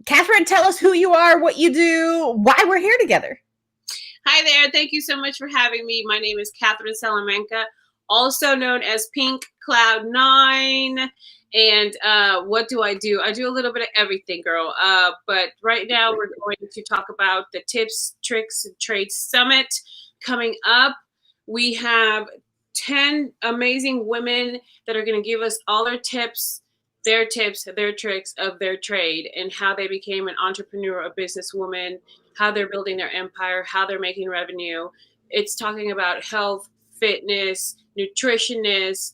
Catherine, tell us who you are, what you do, why we're here together. Hi there. Thank you so much for having me. My name is Catherine Salamanca, also known as Pink Cloud 9. And what do? I do a little bit of everything, girl. But right now we're going to talk about the Tips, Tricks, and Trades Summit coming up. We have 10 amazing women that are going to give us all their tips, their tricks of their trade, and how they became an entrepreneur, a businesswoman, how they're building their empire, how they're making revenue. It's talking about health, fitness, nutritionists,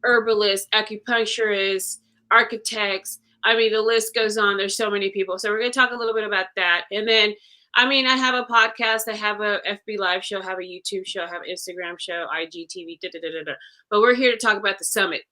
herbalists, acupuncturists, architects. I mean, the list goes on. There's so many people. So we're going to talk a little bit about that. And then, I have a podcast, I have a FB Live show, I have a YouTube show, I have an Instagram show, IGTV, da, da, da, da, da. But we're here to talk about the summit.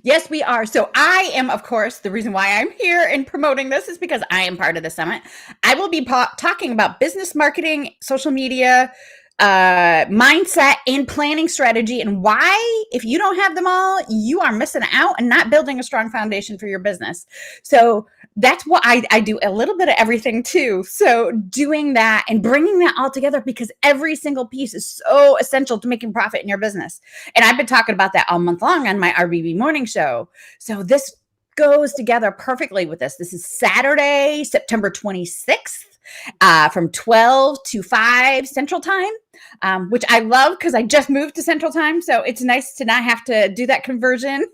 Yes, we are. So I am, of course, the reason why I'm here and promoting this is because I am part of the summit. I will be talking about business marketing, social media, mindset, and planning strategy, and why, if you don't have them all, you are missing out and not building a strong foundation for your business. So that's what I do, a little bit of everything too. So doing that and bringing that all together, because every single piece is so essential to making profit in your business. And I've been talking about that all month long on my RBB morning show. So this goes together perfectly with this. This is Saturday, September 26th. From 12 to 5 Central Time, which I love because I just moved to Central Time. So it's nice to not have to do that conversion.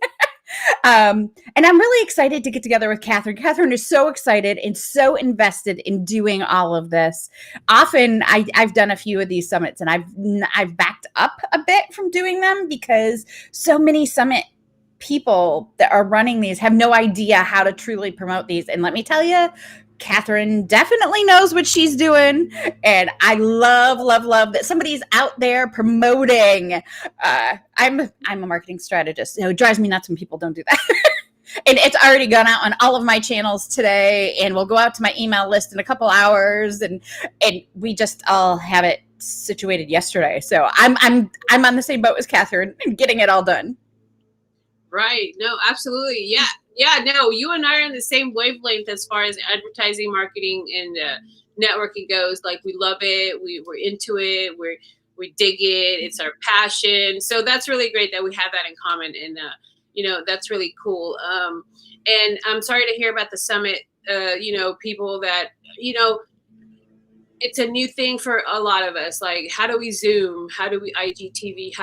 And I'm really excited to get together with Catherine. Catherine is so excited and so invested in doing all of this. Often I've done a few of these summits and I've backed up a bit from doing them because so many summit people that are running these have no idea how to truly promote these. And let me tell you, Catherine definitely knows what she's doing. And I love that somebody's out there promoting. I'm a marketing strategist. So it drives me nuts when people don't do that. And it's already gone out on all of my channels today, and we'll go out to my email list in a couple hours. And we just all have it situated yesterday. So I'm on the same boat as Catherine and getting it all done. Right. No, absolutely. Yeah. Yeah. No, you and I are on the same wavelength as far as advertising, marketing, and networking goes. Like, we love it. We're into it. We dig it. It's our passion. So that's really great that we have that in common. And, that's really cool. And I'm sorry to hear about the summit. People that, it's a new thing for a lot of us. Like, how do we Zoom? How do we IGTV?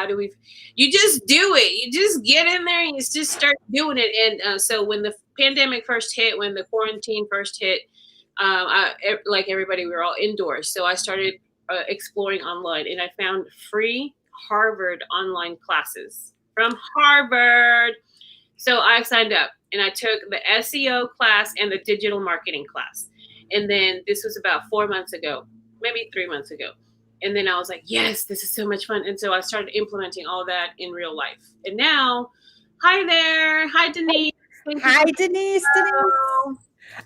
You just do it. You just get in there and you just start doing it. And so when the pandemic first hit, when the quarantine first hit, like everybody, we were all indoors. So I started exploring online, and I found free Harvard online classes from Harvard. So I signed up and I took the SEO class and the digital marketing class. And then this was about 4 months ago, maybe 3 months ago. And then I was like, yes, this is so much fun. And so I started implementing all that in real life. And now, hi there. Hi, Denise. Hi, Denise.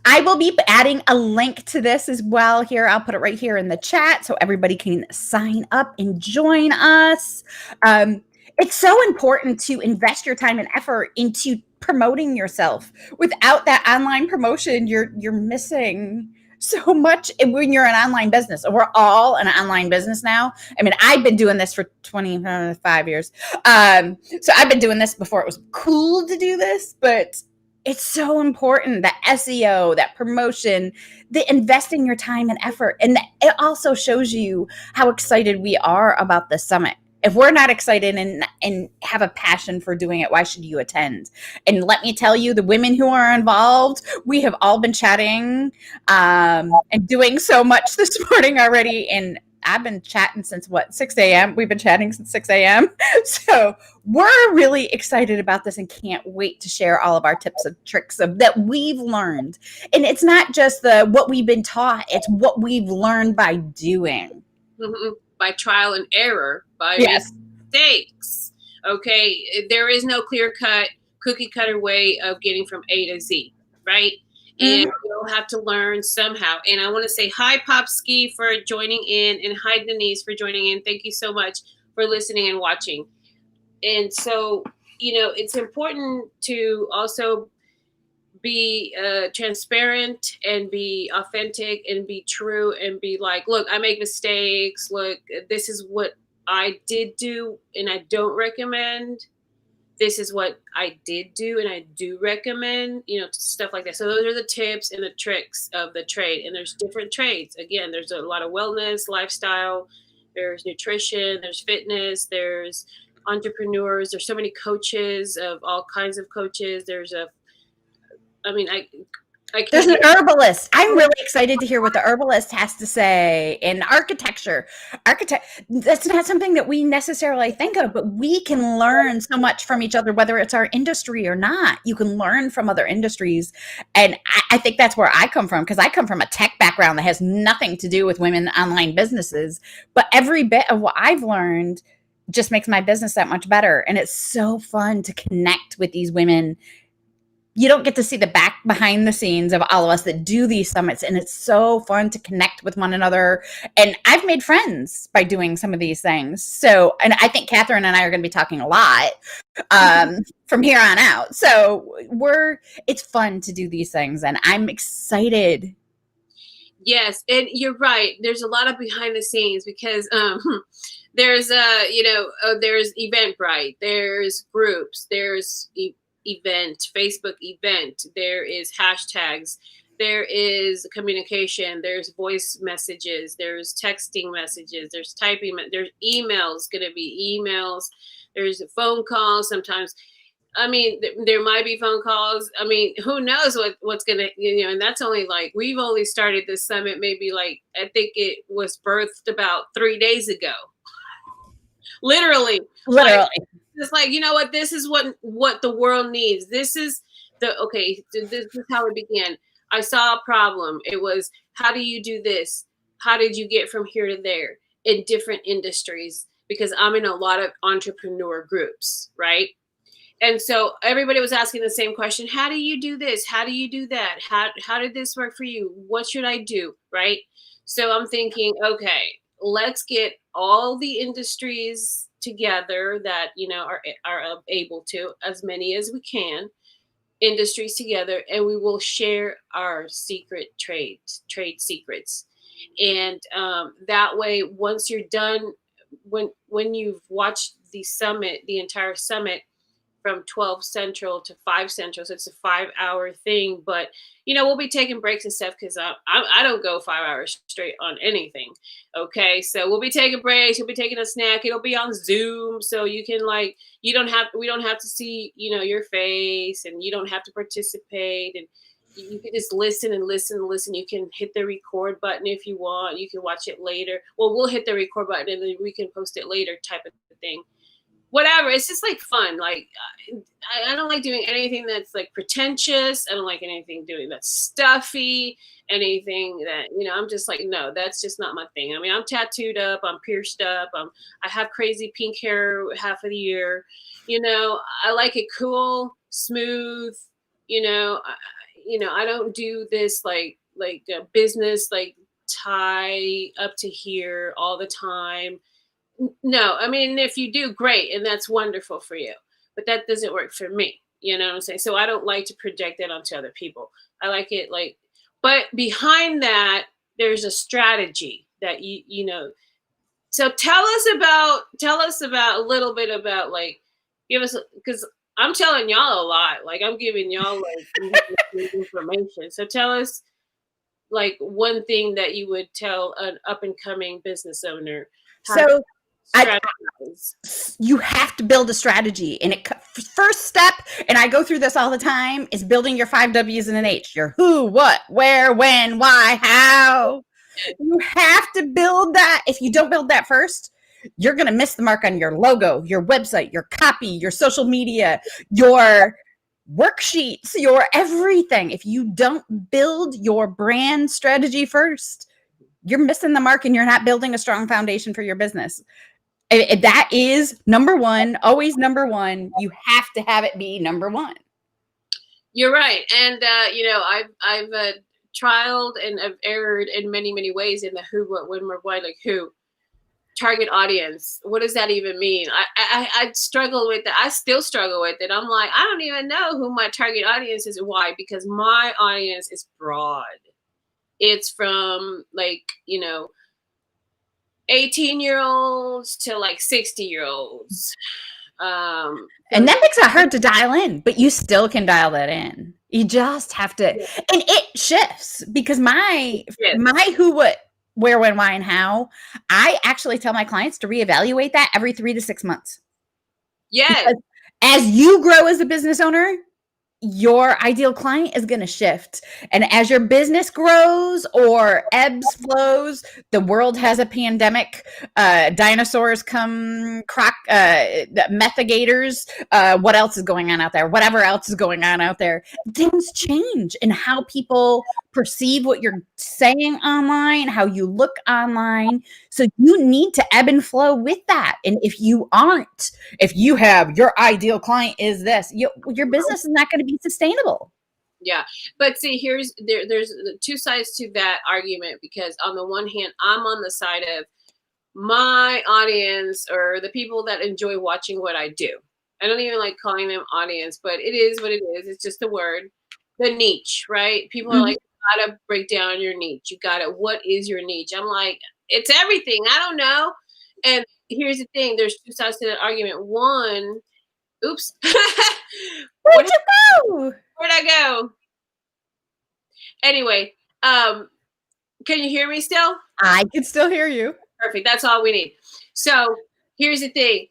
I will be adding a link to this as well here. I'll put it right here in the chat so everybody can sign up and join us. It's so important to invest your time and effort into promoting yourself. Without that online promotion, you're missing so much when you're an online business. We're all an online business now. I mean, I've been doing this for 25 years. So I've been doing this before it was cool to do this, but it's so important, that SEO, that promotion, the investing your time and effort. And it also shows you how excited we are about the summit. If we're not excited and have a passion for doing it, why should you attend? And let me tell you, the women who are involved, we have all been chatting and doing so much this morning already. And I've been chatting since 6 a.m. We've been chatting since 6 a.m. So we're really excited about this and can't wait to share all of our tips and tricks that we've learned. And it's not just what we've been taught, it's what we've learned by doing. Mm-hmm. By trial and error, by mistakes. Okay. There is no clear cut, cookie cutter way of getting from A to Z, right? And you'll have to learn somehow. And I want to say hi, Popski, for joining in, and hi, Denise, for joining in. Thank you so much for listening and watching. And so, it's important to also be transparent and be authentic and be true and be like, look, I make mistakes. Look, this is what I did do and I don't recommend. This is what I did do and I do recommend, stuff like that. So those are the tips and the tricks of the trade. And there's different trades. Again, there's a lot of wellness, lifestyle, there's nutrition, there's fitness, there's entrepreneurs, there's so many coaches of all kinds of coaches. There's an herbalist. I'm really excited to hear what the herbalist has to say in architecture. That's not something that we necessarily think of, but we can learn so much from each other, whether it's our industry or not. You can learn from other industries. And I think that's where I come from, because I come from a tech background that has nothing to do with women online businesses. But every bit of what I've learned just makes my business that much better. And it's so fun to connect with these women. You don't get to see the behind the scenes of all of us that do these summits. And it's so fun to connect with one another. And I've made friends by doing some of these things. So, and I think Catherine and I are going to be talking a lot from here on out. So it's fun to do these things and I'm excited. Yes. And you're right. There's a lot of behind the scenes because, there's there's Eventbrite, there's groups, there's Facebook event, there is hashtags, there is communication, there's voice messages, there's texting messages, there's typing, there's emails, going to be emails, there's phone calls sometimes. I mean, there might be phone calls. I mean, who knows what's going to, and that's only we've only started this summit maybe I think it was birthed about 3 days ago. Literally. It's what, this is what the world needs. This is this is how it began. I saw a problem. It was, how do you do this? How did you get from here to there in different industries? Because I'm in a lot of entrepreneur groups, right? And so everybody was asking the same question. How do you do this? How do you do that? How did this work for you? What should I do? Right? So I'm thinking, okay, let's get all the industries together that are able to, as many as we can, industries together, and we will share our trade secrets. And that way, once you're done, when you've watched the entire summit from 12 Central to 5 Central. So it's a 5-hour thing. But, we'll be taking breaks and stuff because I don't go 5 hours straight on anything. Okay. So we'll be taking breaks. We'll be taking a snack. It'll be on Zoom. So you can we don't have to see, your face, and you don't have to participate, and you can just listen and listen and listen. You can hit the record button if you want. You can watch it later. Well, we'll hit the record button and then we can post it later type of thing. Whatever. It's just fun. I don't like doing anything that's pretentious. I don't like anything doing that's stuffy, anything that, I'm just no, that's just not my thing. I mean, I'm tattooed up, I'm pierced up. I have crazy pink hair half of the year. I like it cool, smooth, I don't do this a business, tie up to here all the time. No, I mean, if you do, great, and that's wonderful for you, but that doesn't work for me. You know what I'm saying? So I don't like to project that onto other people. I like it but behind that, there's a strategy that So tell us about a little bit about give us, because I'm telling y'all a lot. I'm giving y'all information. So tell us one thing that you would tell an up and coming business owner. So you have to build a strategy, and first step, and I go through this all the time, is building your 5 W's and an H. Your who, what, where, when, why, how. You have to build that. If you don't build that first, you're going to miss the mark on your logo, your website, your copy, your social media, your worksheets, your everything. If you don't build your brand strategy first, you're missing the mark, and you're not building a strong foundation for your business. That is number one, always number one. You have to have it be number one. You're right. And, I've trialed and I've erred in many, many ways in the who, what, when, where, why, who. target audience. What does that even mean? I struggle with it. I still struggle with it. I'm like, I don't even know who my target audience is. Why? Because my audience is broad. It's from like, 18-year-olds to like 60-year-olds. And that makes it hard to dial in, but you still can dial that in. You just have to, and it shifts because my who, what, where, when, why, and how, I actually tell my clients to reevaluate that every 3 to 6 months. Yes. Because as you grow as a business owner, your ideal client is going to shift. And as your business grows or ebbs, flows, the world has a pandemic, dinosaurs come, methagators, what else is going on out there? Whatever else is going on out there, things change in how people perceive what you're saying online, how you look online. So you need to ebb and flow with that. And if you have your ideal client is this, your business is not going to be sustainable. Yeah. But see, there's two sides to that argument, because on the one hand, I'm on the side of my audience, or the people that enjoy watching what I do. I don't even like calling them audience, but it is what it is. It's just a word. The niche, right? People are like, you gotta break down your niche. What is your niche? I'm like, it's everything. I don't know. And here's the thing, there's two sides to that argument. One, oops. Where'd you go? Where'd I go? Anyway, can you hear me still? I can still hear you. Perfect. That's all we need. So here's the thing.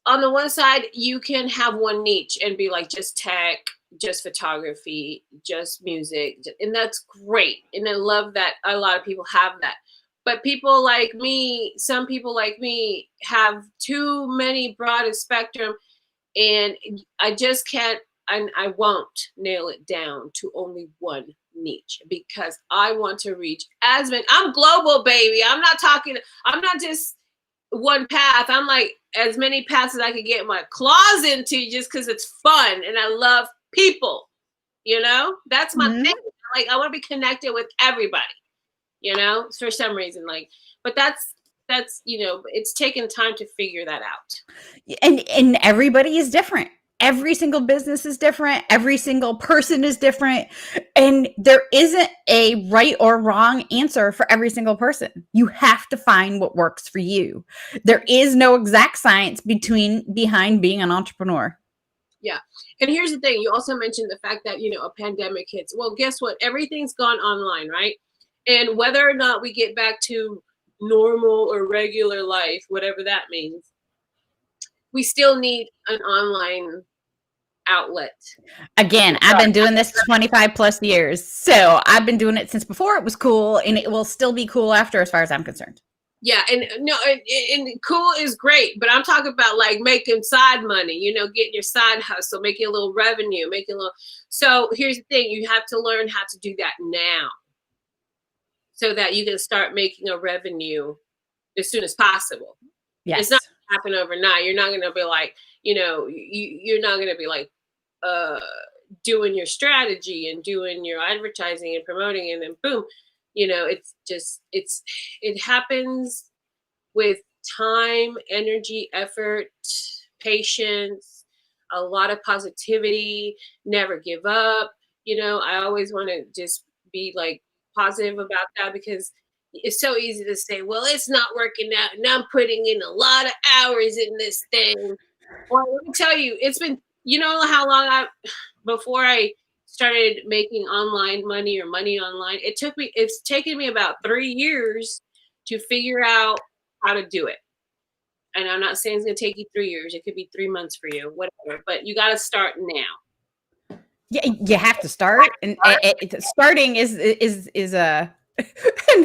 On the one side, you can have one niche and be like just tech, just photography, just music. And that's great. And I love that a lot of people have that. But people like me, some people like me, have too many broad spectrum, and I just can't, and I won't nail it down to only one niche, because I want to reach as many. I'm global, baby. I'm not just one path. I'm like as many paths as I could get my claws into, just because it's fun and I love people. That's my thing. Like, I want to be connected with everybody, for some reason. Like, but that's it's taken time to figure that out. And everybody is different. Every single business is different. Every single person is different. And there isn't a right or wrong answer for every single person. You have to find what works for you. There is no exact science behind being an entrepreneur. Yeah. And here's the thing. You also mentioned the fact that, a pandemic hits. Well, guess what? Everything's gone online, right? And whether or not we get back to normal or regular life, whatever that means, we still need an online outlet. Again, I've been doing this 25 plus years. So I've been doing it since before it was cool, and it will still be cool after, as far as I'm concerned. Yeah. And no, and cool is great, but I'm talking about like making side money, getting your side hustle, making a little revenue, so here's the thing. You have to learn how to do that now, so that you can start making a revenue as soon as possible. Yes. It's not going to happen overnight. You're not going to be like, you're not going to be like doing your strategy and doing your advertising and promoting, and then boom, it happens with time, energy, effort, patience, a lot of positivity, never give up. I always want to just be like positive about that, because it's so easy to say, well, it's not working out and I'm putting in a lot of hours in this thing. Well, let me tell you, it's been, how long before I started making online money or money online, it's taken me about 3 years to figure out how to do it. And I'm not saying it's going to take you 3 years. It could be 3 months for you, whatever, but you got to start now. Yeah, you have to start, and starting is a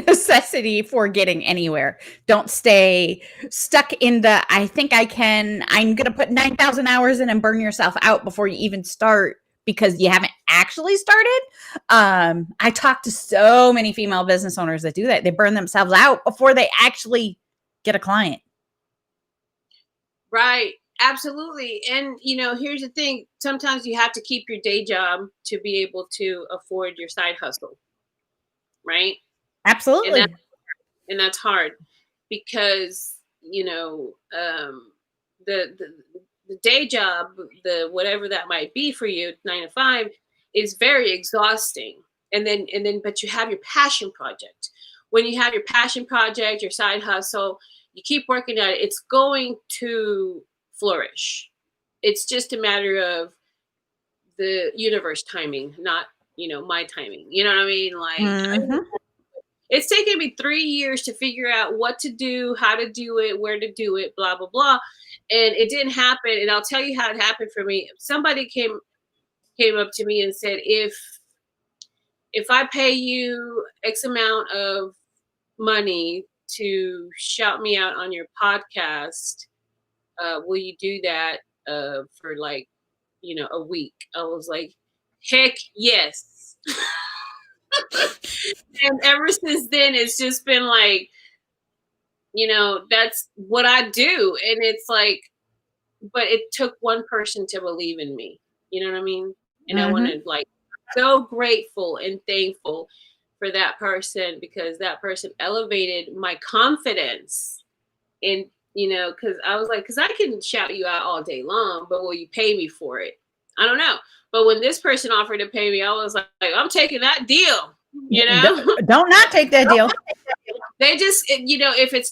necessity for getting anywhere. Don't stay stuck in the I'm going to put 9,000 hours in and burn yourself out before you even start, because you haven't actually started. I talk to so many female business owners that do that. They burn themselves out before they actually get a client. Right. Absolutely. And, here's the thing. Sometimes you have to keep your day job to be able to afford your side hustle. Right. Absolutely. And that's hard. because, the day job, the whatever that might be for you, 9 to 5, is very exhausting. But you have your passion project. When you have your passion project, your side hustle, you keep working at it, it's going to flourish. It's just a matter of the universe timing, not, my timing. You know what I mean? Like, it's taken me 3 years to figure out what to do, how to do it, where to do it, blah, blah, blah. And it didn't happen. And I'll tell you how it happened for me. Somebody came up to me and said, if I pay you X amount of money to shout me out on your podcast, will you do that for like, a week? I was like, heck yes. And ever since then, it's just been like, that's what I do. And it's like, but it took one person to believe in me. You know what I mean? And I want to like, so grateful and thankful for that person, because that person elevated my confidence. And, because I was like, because I can shout you out all day long, but will you pay me for it? I don't know. But when this person offered to pay me, I was like, I'm taking that deal. Don't not take that deal. They just, if it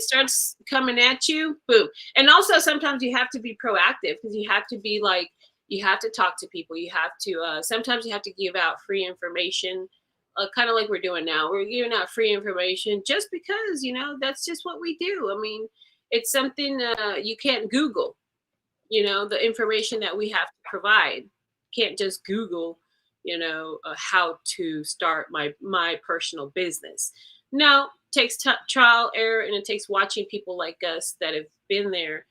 starts coming at you, boom. And also sometimes you have to be proactive, because you have to be like, you have to talk to people. You have to, sometimes you have to give out free information, kind of like we're doing now. We're giving out free information just because, that's just what we do. I mean, it's something you can't Google, the information that we have to provide. Can't just Google, how to start my personal business. No, it takes trial, error, and it takes watching people like us that have been there,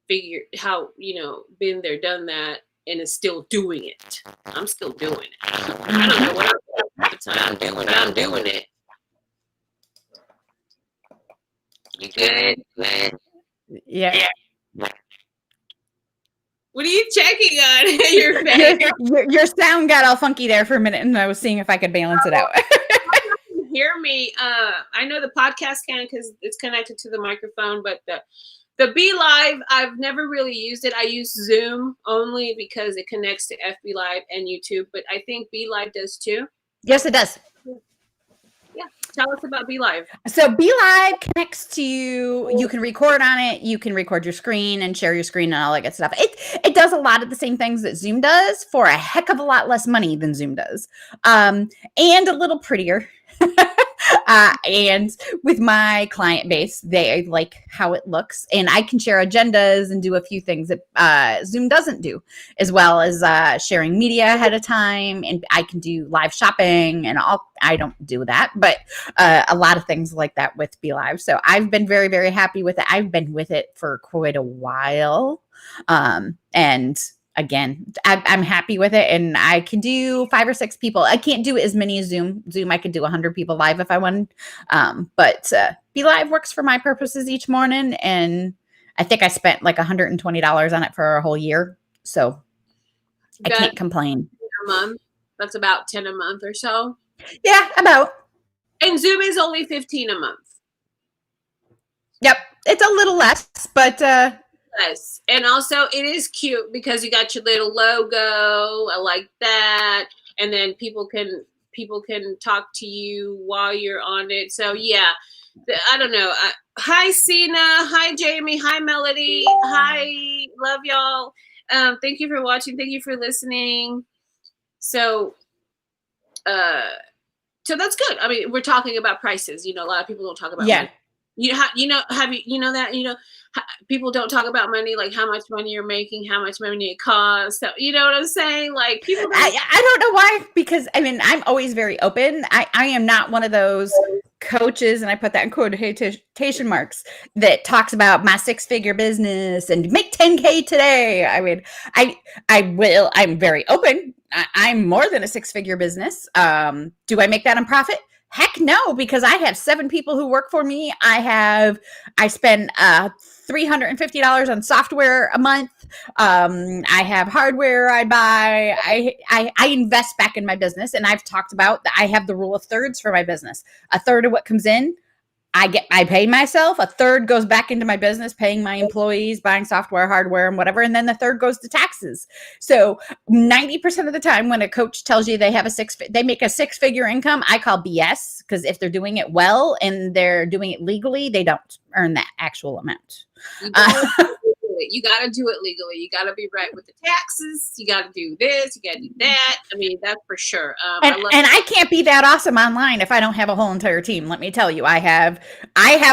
figure how, been there, done that, and is still doing it. I'm still doing it. I don't know what I'm doing at the time, but I'm doing it. You good, man? Yeah. What are you checking on your face? Your sound got all funky there for a minute, and I was seeing if I could balance it out. Hear me. I know the podcast can, because it's connected to the microphone, but the Be Live, I've never really used it. I use Zoom only because it connects to FB Live and YouTube, but I think Be Live does too. Yes, it does. Yeah. Tell us about Be Live. So Be Live connects to you can record on it. You can record your screen and share your screen and all that good stuff. It does a lot of the same things that Zoom does for a heck of a lot less money than Zoom does. And a little prettier. And with my client base, they like how it looks, and I can share agendas and do a few things that Zoom doesn't do, as well as sharing media ahead of time. And I can do live shopping and all. I don't do that, but a lot of things like that with Be Live. So I've been very, very happy with it. I've been with it for quite a while. And again, I'm happy with it, and I can do 5 or 6 people. I can't do as many as Zoom. I could do 100 people live if I wanted. But Be Live works for my purposes each morning, and I think I spent like $120 on it for a whole year. So I can't complain. A month. That's about 10 a month or so. Yeah, about. And Zoom is only 15 a month. Yep, it's a little less, but yes. And also it is cute because you got your little logo. I like that. And then people can talk to you while you're on it. So yeah, I don't know. Hi Sina. Hi Jamie. Hi Melody. Hi, love y'all. Thank you for watching. Thank you for listening. So that's good. I mean, we're talking about prices. A lot of people don't talk about money. People don't talk about money, like how much money you're making, how much money it costs. So, you know what I'm saying? Like people. I don't know why, because I mean, I'm always very open. I am not one of those coaches, and I put that in quotation marks, that talks about my 6-figure business and make 10K today. I mean, I'm very open. I'm more than a 6-figure business. Do I make that on profit? Heck no, because I have 7 people who work for me. I spend $350 on software a month. I have hardware I buy. I invest back in my business, and I've talked about that. I have the rule of thirds for my business. A third of what comes in, I pay myself, a third goes back into my business, paying my employees, buying software, hardware, and whatever, and then the third goes to taxes. So 90% of the time when a coach tells you they make a 6-figure income, I call BS, because if they're doing it well and they're doing it legally, they don't earn that actual amount. You got to do it legally. You got to be right with the taxes. You got to do this. You got to do that. I mean, that's for sure. And I can't be that awesome online if I don't have a whole entire team. Let me tell you, I have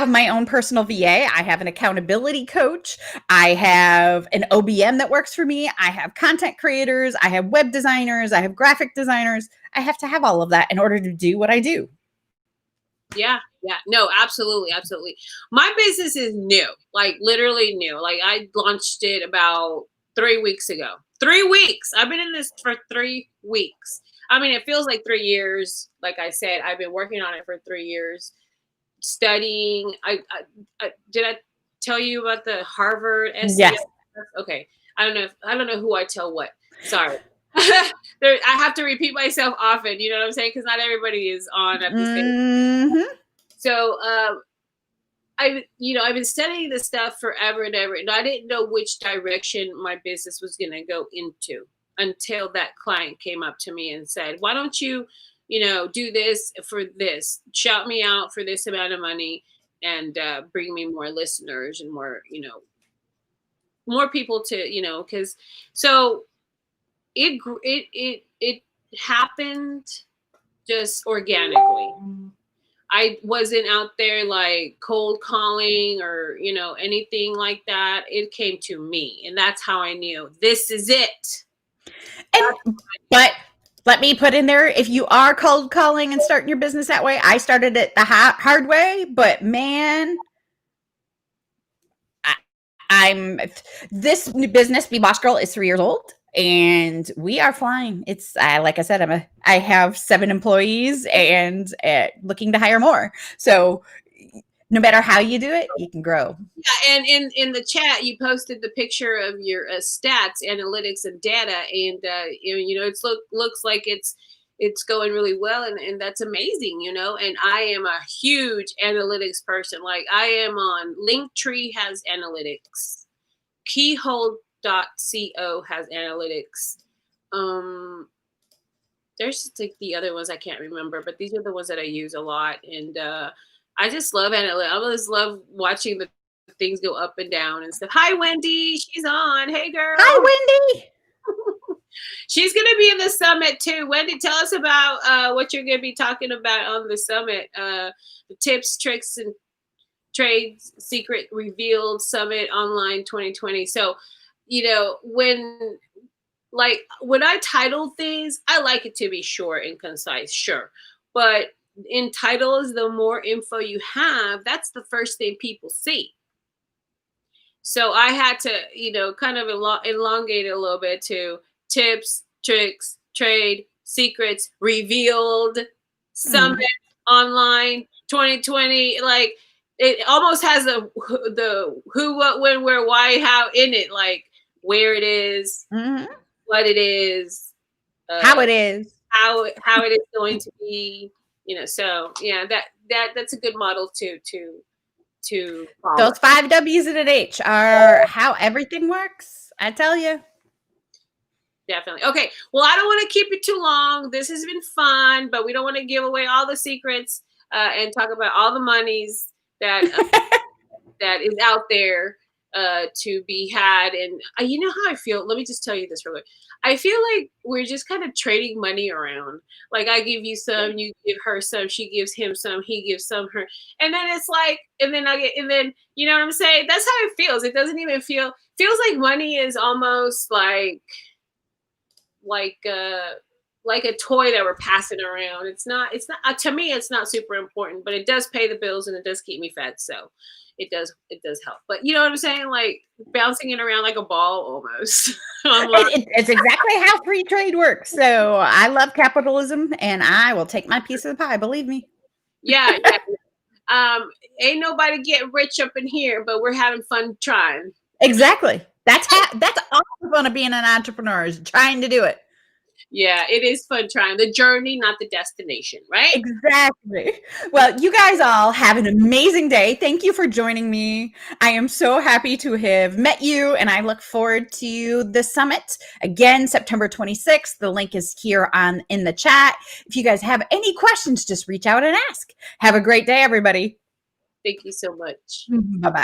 my own personal VA. I have an accountability coach. I have an OBM that works for me. I have content creators. I have web designers. I have graphic designers. I have to have all of that in order to do what I do. Yeah. No, absolutely. My business is new, like literally new. Like I launched it about 3 weeks ago. 3 weeks. I've been in this for 3 weeks. I mean, it feels like 3 years. Like I said, I've been working on it for 3 years, studying. Did I tell you about the Harvard SEO? Yes. Okay. I don't know who I tell what. Sorry. I have to repeat myself often. You know what I'm saying? Because not everybody is on at the same time. So I've been studying this stuff forever and ever, and I didn't know which direction my business was going to go into until that client came up to me and said, why don't you, do this for this, shout me out for this amount of money, and bring me more listeners and more, more people to, because so it happened just organically. I wasn't out there like cold calling or, anything like that. It came to me, and that's how I knew this is it. But let me put in there, if you are cold calling and starting your business that way, I started it the hard way, but man, this new business, Be Boss Girl, is 3 years old. And we are flying. It's like I said, I have 7 employees and looking to hire more. So no matter how you do it, you can grow. Yeah, and in the chat, you posted the picture of your stats, analytics, and data, and it looks like it's going really well, and that's amazing, And I am a huge analytics person. Like I am on Linktree has analytics, Keyhole.co has analytics. There's like the other ones I can't remember, but these are the ones that I use a lot, and I just love analytics. I just love watching the things go up and down and stuff. Hi, Wendy. She's on. Hey, girl. Hi, Wendy. She's going to be in the summit too. Wendy, tell us about what you're going to be talking about on the summit. The tips, tricks, and trades secret revealed summit online 2020. So, when I title things, I like it to be short and concise, sure. But in titles, the more info you have, that's the first thing people see. So I had to, kind of elongate it a little bit to tips, tricks, trade, secrets, revealed, summit, online, 2020. Like it almost has the who, what, when, where, why, how in it, like where it is, what it is, how it is, how it is going to be. So yeah, that's a good model to follow. Those 5 W's and an H are how everything works. I tell you. Definitely. Okay. Well, I don't want to keep it too long. This has been fun, but we don't want to give away all the secrets and talk about all the monies that that is out there to be had. And you know how I feel? Let me just tell you this real quick. I feel like we're just kind of trading money around. Like I give you some, you give her some, she gives him some, he gives some her. And then it's like, and then you know what I'm saying? That's how it feels. It doesn't even feels like money is almost like a toy that we're passing around. It's not to me, it's not super important, but it does pay the bills and it does keep me fed. So it does help. But you know what I'm saying? Like bouncing it around like a ball almost. It's exactly how free trade works. So I love capitalism and I will take my piece of the pie. Believe me. Yeah. Ain't nobody getting rich up in here, but we're having fun trying. Exactly. That's all the fun of being an entrepreneur is trying to do it. Yeah, it is fun trying the journey, not the destination, right? Exactly. Well, you guys all have an amazing day. Thank you for joining me. I am so happy to have met you, and I look forward to the summit again, September 26th. The link is here on in the chat. If you guys have any questions, just reach out and ask. Have a great day, everybody. Thank you so much. Bye bye.